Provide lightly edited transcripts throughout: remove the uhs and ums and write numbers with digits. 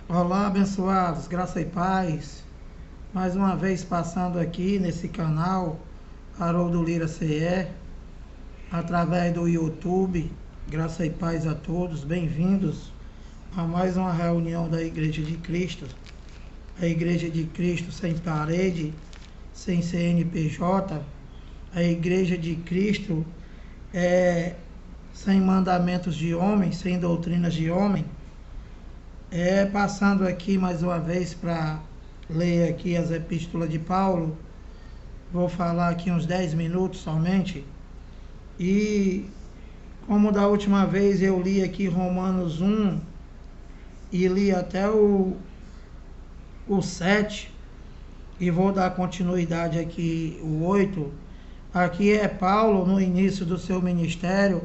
Olá, abençoados, graça e paz. Mais uma vez passando aqui nesse canal Haroldo Lira CE, através do YouTube. Graça e paz a todos, bem-vindos a mais uma reunião da Igreja de Cristo. A Igreja de Cristo sem parede, sem CNPJ. A Igreja de Cristo sem mandamentos de homem, sem doutrinas de homem. Passando aqui mais uma vez para ler aqui as epístolas de Paulo, vou falar aqui uns 10 minutos somente, e como da última vez eu li aqui Romanos 1 e li até o 7, e vou dar continuidade aqui o 8, aqui é Paulo no início do seu ministério,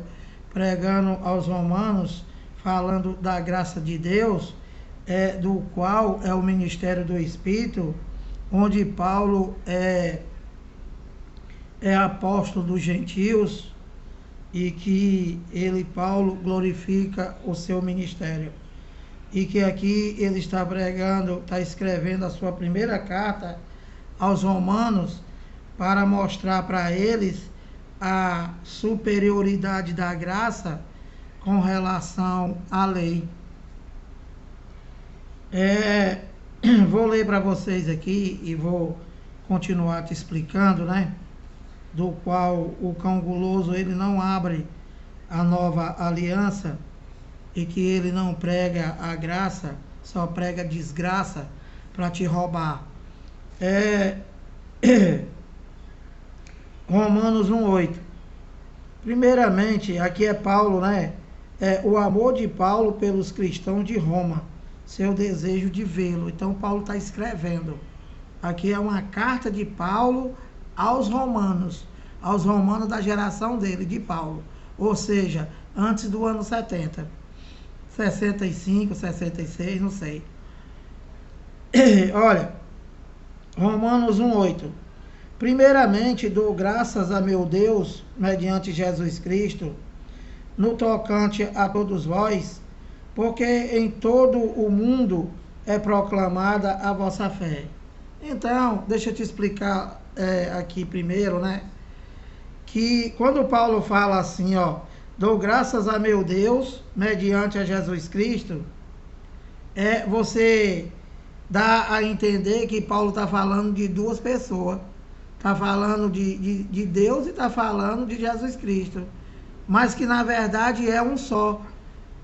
pregando aos romanos, falando da graça de Deus, do qual é o ministério do Espírito, onde Paulo é apóstolo dos gentios, e que Paulo, glorifica o seu ministério. E que aqui ele está pregando, está escrevendo a sua primeira carta aos romanos, para mostrar para eles a superioridade da graça com relação à lei. Vou ler para vocês aqui e vou continuar te explicando, né? Do qual o cão guloso ele não abre a nova aliança, e que ele não prega a graça, só prega desgraça para te roubar. Romanos 1:8. Primeiramente, aqui é Paulo, né? O amor de Paulo pelos cristãos de Roma, seu desejo de vê-lo. Então Paulo está escrevendo. Aqui é uma carta de Paulo aos romanos da geração dele, de Paulo. Ou seja, antes do ano 70. 65, 66, não sei. Olha, Romanos 1:8. Primeiramente, dou graças a meu Deus, mediante Jesus Cristo, no tocante a todos vós, porque em todo o mundo é proclamada a vossa fé. Então, deixa eu te explicar aqui primeiro, né? Que quando Paulo fala assim, dou graças a meu Deus, mediante a Jesus Cristo, você dá a entender que Paulo está falando de duas pessoas. Está falando de Deus e está falando de Jesus Cristo. Mas que na verdade é um só.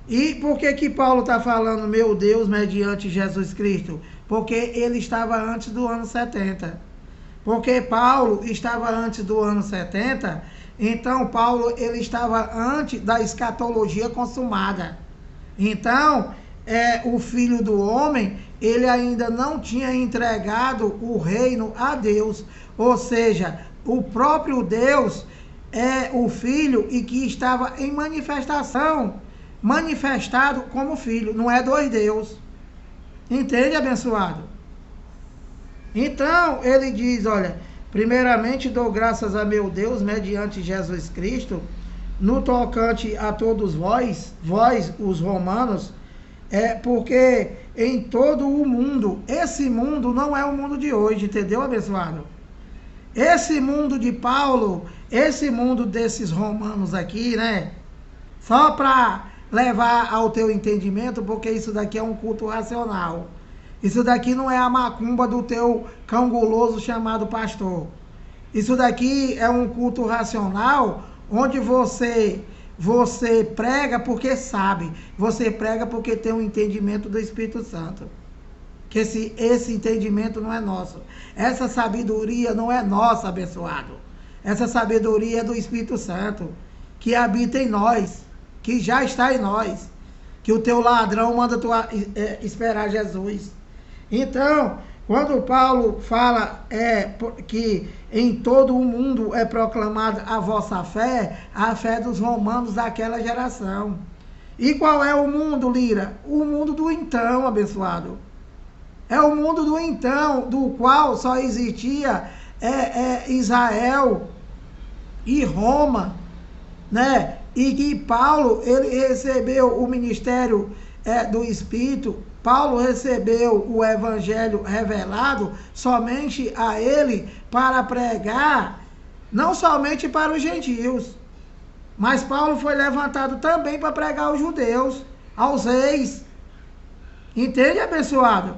E por que Paulo está falando meu Deus mediante Jesus Cristo? Porque ele estava antes do ano 70. Porque Paulo estava antes do ano 70, então Paulo ele estava antes da escatologia consumada. Então, o Filho do Homem, ele ainda não tinha entregado o reino a Deus. Ou seja, o próprio Deus é o Filho e que estava em manifestação, manifestado como Filho, não é dois Deus. Entende, abençoado? Então, ele diz, olha, primeiramente dou graças a meu Deus, mediante Jesus Cristo, no tocante a todos vós, os romanos, porque em todo o mundo, esse mundo não é o mundo de hoje, entendeu, abençoado? Esse mundo de Paulo, esse mundo desses romanos aqui, né? Só para levar ao teu entendimento, porque isso daqui é um culto racional. Isso daqui não é a macumba do teu cão guloso chamado pastor. Isso daqui é um culto racional, onde você prega porque sabe. Você prega porque tem um entendimento do Espírito Santo. Que esse entendimento não é nosso. Essa sabedoria não é nossa, abençoado. Essa sabedoria é do Espírito Santo, que habita em nós, que já está em nós. Que o teu ladrão manda tu esperar Jesus. Então, quando Paulo fala que em todo o mundo é proclamada a vossa fé, a fé dos romanos daquela geração. E qual é o mundo, Lira? O mundo do então, abençoado. É o mundo do então, do qual só existia Israel e Roma, né? E que Paulo, ele recebeu o ministério do Espírito, Paulo recebeu o evangelho revelado somente a ele para pregar, não somente para os gentios, mas Paulo foi levantado também para pregar aos judeus, aos reis. Entende, abençoado?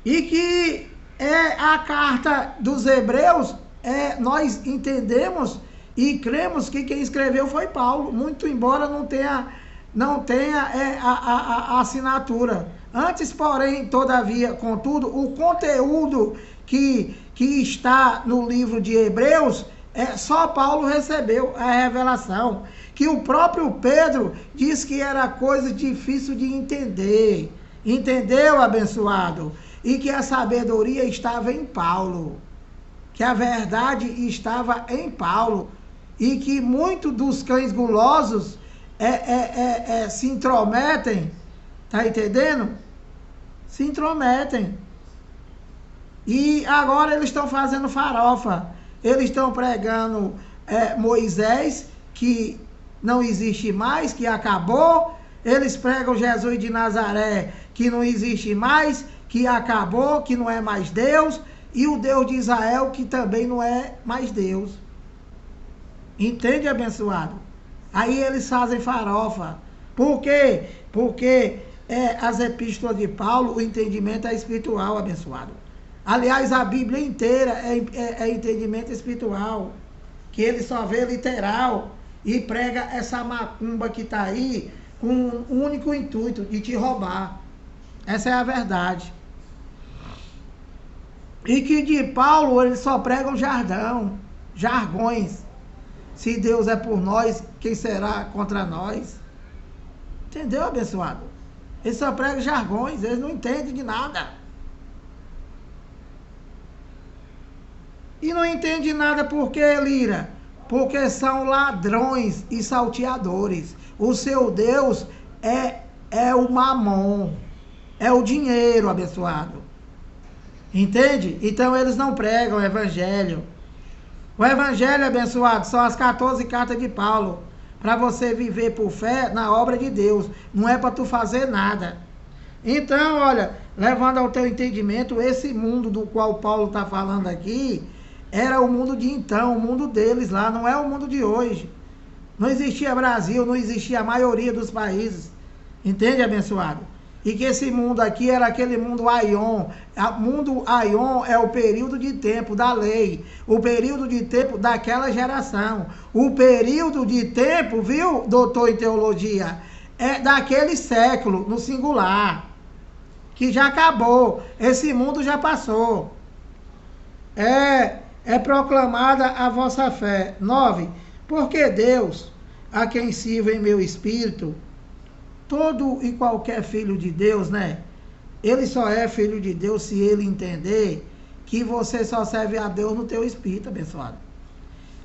E que a carta dos Hebreus, nós entendemos e cremos que quem escreveu foi Paulo, muito embora não tenha a assinatura. Antes, porém, todavia, contudo, o conteúdo que está no livro de Hebreus, só Paulo recebeu a revelação, que o próprio Pedro diz que era coisa difícil de entender. Entendeu, abençoado? E que a sabedoria estava em Paulo, que a verdade estava em Paulo, e que muitos dos cães gulosos se intrometem, tá entendendo? Se intrometem. E agora eles estão fazendo farofa, eles estão pregando Moisés, que não existe mais, que acabou. Eles pregam Jesus de Nazaré, que não existe mais, que acabou, que não é mais Deus, e o Deus de Israel, que também não é mais Deus. Entende, abençoado? Aí eles fazem farofa. Por quê? Porque as epístolas de Paulo, o entendimento é espiritual, abençoado. Aliás, a Bíblia inteira é entendimento espiritual, que ele só vê literal e prega essa macumba que está aí com um único intuito, de te roubar. Essa é a verdade. E que de Paulo eles só pregam jargões. Se Deus é por nós, quem será contra nós? Entendeu, abençoado? Eles só pregam jargões, eles não entendem de nada. E não entendem nada por quê, Lira? Porque são ladrões e salteadores. O seu Deus é o mamon, é o dinheiro, abençoado. Entende? Então eles não pregam o evangelho. O evangelho, abençoado, são as 14 cartas de Paulo, para você viver por fé na obra de Deus. Não é para tu fazer nada. Então, olha, levando ao teu entendimento, esse mundo do qual Paulo está falando aqui, era o mundo de então, o mundo deles lá, não é o mundo de hoje. Não existia Brasil, não existia a maioria dos países. Entende, abençoado? E que esse mundo aqui era aquele mundo Aion. O mundo Aion é o período de tempo da lei, o período de tempo daquela geração, o período de tempo, viu, doutor em teologia, é daquele século, no singular, que já acabou, esse mundo já passou. É proclamada a vossa fé. 9. Porque Deus, a quem sirvo em meu espírito, todo e qualquer filho de Deus, né? Ele só é filho de Deus se ele entender que você só serve a Deus no teu espírito, abençoado.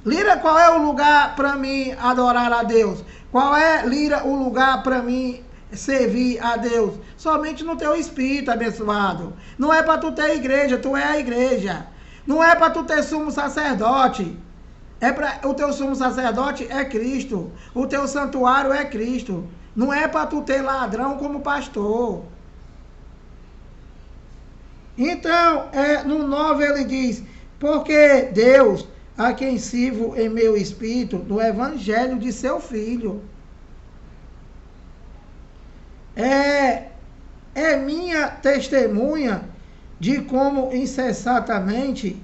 Lira, qual é o lugar para mim adorar a Deus? Qual é, Lira, o lugar para mim servir a Deus? Somente no teu espírito, abençoado. Não é para tu ter igreja, tu é a igreja. Não é para tu ter sumo sacerdote. O teu sumo sacerdote é Cristo. O teu santuário é Cristo. Não é para tu ter ladrão como pastor. Então, no 9 ele diz, porque Deus, a quem sirvo em meu espírito, no evangelho de seu Filho, é minha testemunha de como incessantemente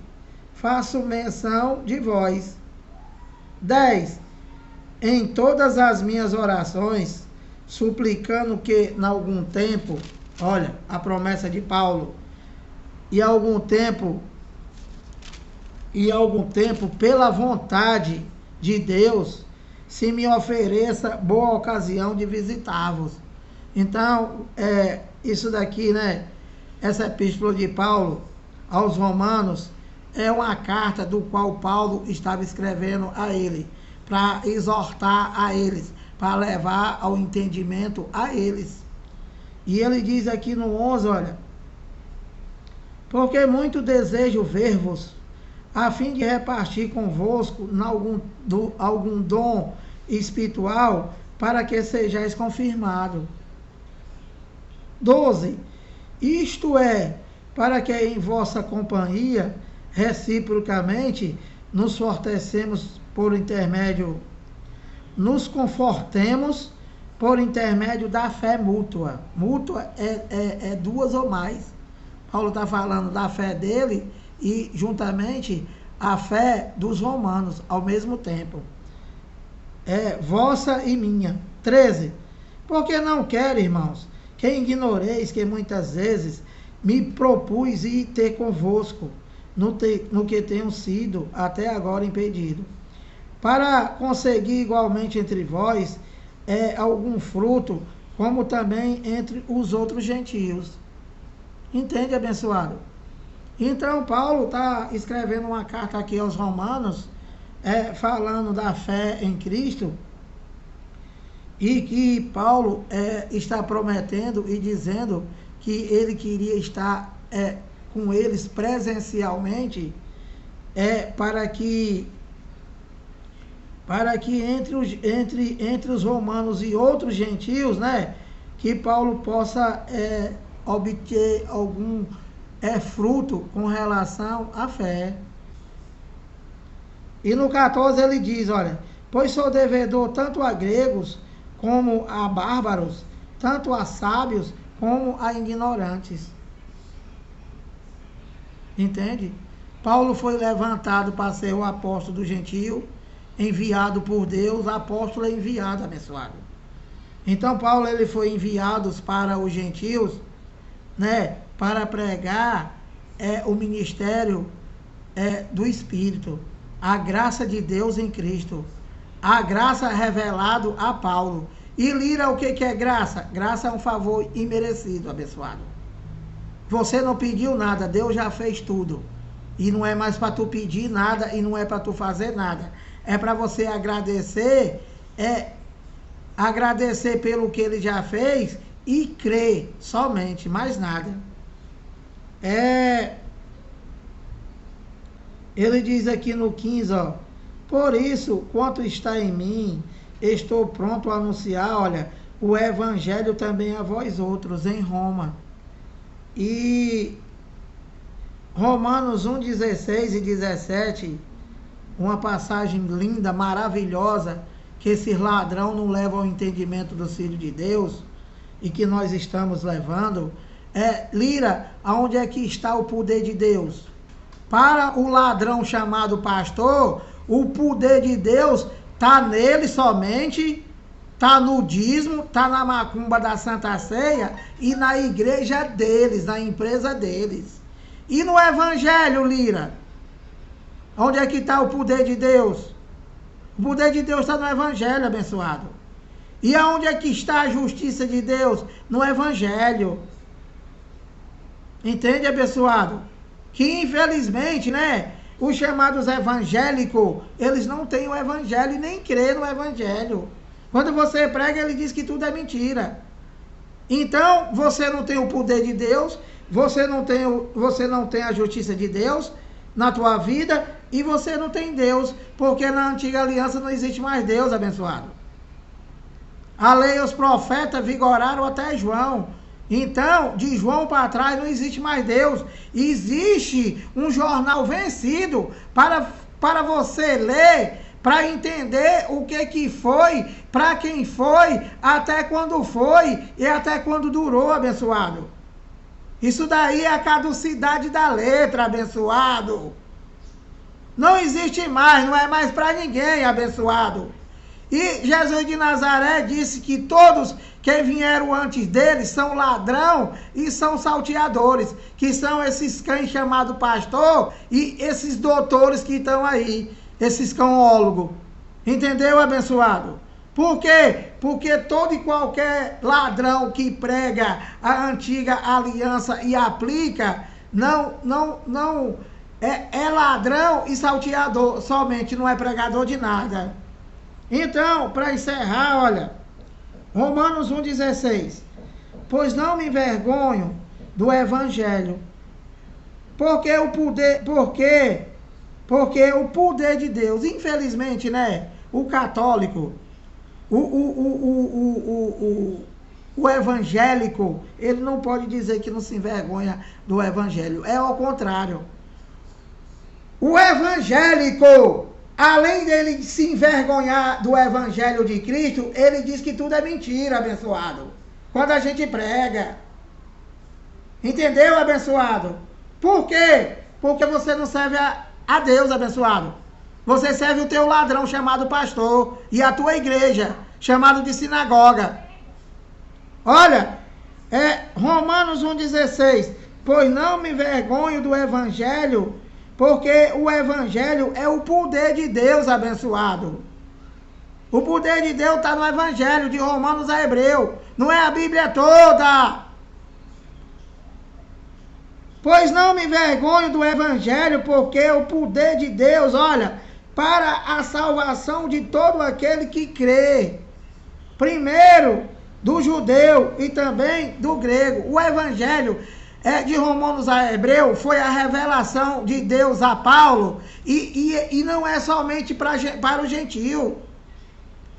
faço menção de vós. 10. Em todas as minhas orações, suplicando que, em algum tempo, olha, a promessa de Paulo, e algum tempo, pela vontade de Deus, se me ofereça boa ocasião de visitar-vos. Então, isso daqui, né, essa epístola de Paulo aos Romanos, é uma carta do qual Paulo estava escrevendo a ele, para exortar a eles, para levar ao entendimento a eles. E ele diz aqui no 11, olha, porque muito desejo ver-vos, a fim de repartir convosco algum dom espiritual, para que sejais confirmado. 12. Isto é, para que em vossa companhia, reciprocamente, nos confortemos por intermédio da fé mútua. Mútua é duas ou mais. Paulo está falando da fé dele e, juntamente, a fé dos romanos, ao mesmo tempo. Vossa e minha. 13. Porque não quero, irmãos, que ignoreis que muitas vezes me propus ir ter convosco, no que tenho sido até agora impedido, para conseguir igualmente entre vós algum fruto, como também entre os outros gentios. Entende, abençoado? Então, Paulo está escrevendo uma carta aqui aos Romanos, falando da fé em Cristo, e que Paulo está prometendo e dizendo que ele queria estar com eles presencialmente, para que entre os romanos e outros gentios, né, que Paulo possa obter algum fruto com relação à fé. E no 14 ele diz, olha, pois sou devedor tanto a gregos como a bárbaros, tanto a sábios como a ignorantes. Entende? Paulo foi levantado para ser o apóstolo do gentio, enviado por Deus, apóstolo é enviado, abençoado. Então Paulo ele foi enviado para os gentios, né, para pregar o ministério do Espírito, a graça de Deus em Cristo, a graça revelada a Paulo. E Lira, o que é graça? Graça é um favor imerecido, abençoado. Você não pediu nada, Deus já fez tudo. E não é mais para tu pedir nada e não é para tu fazer nada. É para você agradecer, agradecer pelo que ele já fez e crer somente, mais nada. Ele diz aqui no 15, ó, por isso, quanto está em mim, estou pronto a anunciar, olha, o evangelho também a vós outros em Roma. E Romanos 1, 16 e 17, uma passagem linda, maravilhosa, que esse ladrão não leva ao entendimento do Filho de Deus, e que nós estamos levando. Lira, aonde é que está o poder de Deus? Para o ladrão chamado pastor, o poder de Deus está nele somente, está no dízimo, está na macumba da Santa Ceia e na igreja deles, na empresa deles. E no evangelho, Lira, onde é que está o poder de Deus? O poder de Deus está no evangelho, abençoado. E aonde é que está a justiça de Deus? No evangelho. Entende, abençoado? Que infelizmente, né, os chamados evangélicos, eles não têm o evangelho e nem crê no evangelho. Quando você prega, ele diz que tudo é mentira. Então, você não tem o poder de Deus, você não tem a justiça de Deus na tua vida e você não tem Deus, porque na antiga aliança não existe mais Deus, abençoado. A lei e os profetas vigoraram até João. Então, de João para trás não existe mais Deus. Existe um jornal vencido para você ler, para entender o que foi, para quem foi, até quando foi e até quando durou, abençoado. Isso daí é a caducidade da letra, abençoado. Não existe mais, não é mais para ninguém, abençoado. E Jesus de Nazaré disse que todos que vieram antes dele são ladrão e são salteadores, que são esses cães chamados pastor e esses doutores que estão aí, esses cãólogos. Entendeu, abençoado? Por quê? Porque todo e qualquer ladrão que prega a antiga aliança e aplica, é ladrão e salteador somente, não é pregador de nada. Então, para encerrar, olha, Romanos 1,16, pois não me envergonho do evangelho, porque o poder de Deus, infelizmente, né, o católico, O evangélico, ele não pode dizer que não se envergonha do evangelho. É ao contrário. O evangélico, além dele se envergonhar do evangelho de Cristo, ele diz que tudo é mentira, abençoado. Quando a gente prega. Entendeu, abençoado? Por quê? Porque você não serve a Deus, abençoado. Você serve o teu ladrão chamado pastor e a tua igreja chamado de sinagoga. Olha, Romanos 1,16. Pois não me envergonho do evangelho, porque o evangelho é o poder de Deus, abençoado. O poder de Deus está no evangelho, de Romanos a Hebreu. Não é a Bíblia toda. Pois não me envergonho do evangelho, porque o poder de Deus, olha, para a salvação de todo aquele que crê. Primeiro, do judeu e também do grego. O evangelho de Romanos a Hebreu foi a revelação de Deus a Paulo, e não é somente para o gentio.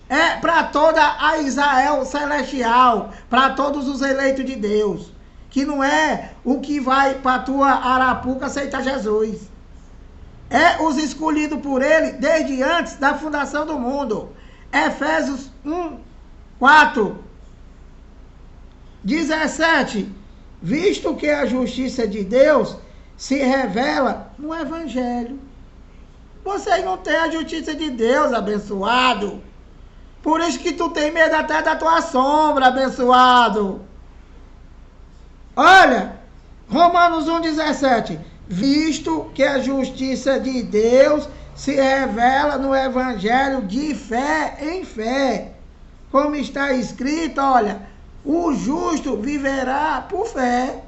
É para toda a Israel celestial, para todos os eleitos de Deus. Que não é o que vai para a tua Arapuca aceitar Jesus. É os escolhidos por ele desde antes da fundação do mundo. Efésios 1:4. 17. Visto que a justiça de Deus se revela no evangelho. Vocês não têm a justiça de Deus, abençoado. Por isso que tu tem medo até da tua sombra, abençoado. Olha, Romanos 1,17. Visto que a justiça de Deus se revela no evangelho de fé em fé. Como está escrito, olha, o justo viverá por fé.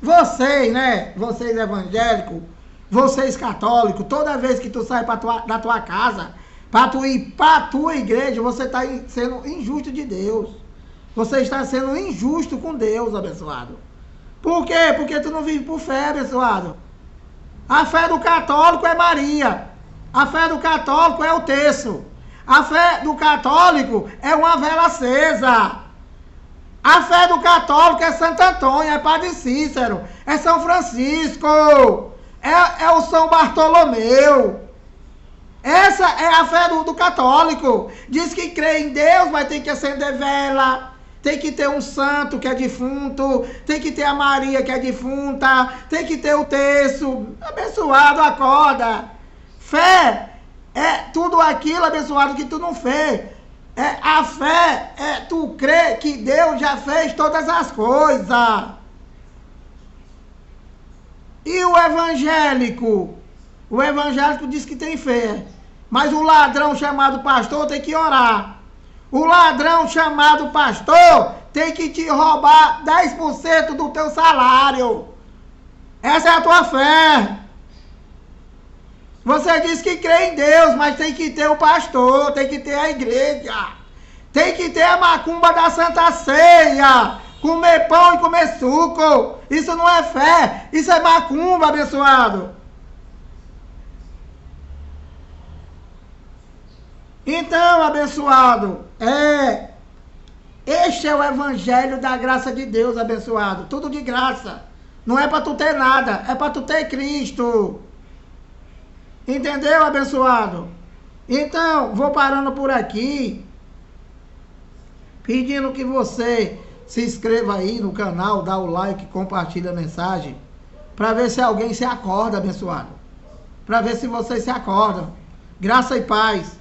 Vocês, né? Vocês evangélicos, vocês católicos, toda vez que tu sai da tua casa, para tu ir para a tua igreja, você está sendo injusto de Deus. Você está sendo injusto com Deus, abençoado. Por quê? Porque tu não vive por fé, abençoado. A fé do católico é Maria. A fé do católico é o terço. A fé do católico é uma vela acesa. A fé do católico é Santo Antônio, é Padre Cícero, é São Francisco, é o São Bartolomeu. Essa é a fé do católico. Diz que crê em Deus, mas tem que acender vela, tem que ter um santo que é defunto, tem que ter a Maria que é defunta, tem que ter o terço. Abençoado, acorda. Fé é tudo aquilo, abençoado, que tu não fez. A fé é tu crer que Deus já fez todas as coisas. E o evangélico? O evangélico diz que tem fé, mas o ladrão chamado pastor tem que orar. O ladrão chamado pastor tem que te roubar 10% do teu salário. Essa é a tua fé. Você diz que crê em Deus, mas tem que ter o pastor, tem que ter a igreja, tem que ter a macumba da Santa Ceia, comer pão e comer suco. Isso não é fé, isso é macumba, abençoado. Então, abençoado, este é o evangelho da graça de Deus, abençoado. Tudo de graça. Não é para tu ter nada, é para tu ter Cristo. Entendeu, abençoado? Então, vou parando por aqui, pedindo que você se inscreva aí no canal, dá o like, compartilha a mensagem, para ver se alguém se acorda, abençoado. Para ver se vocês se acordam. Graça e paz.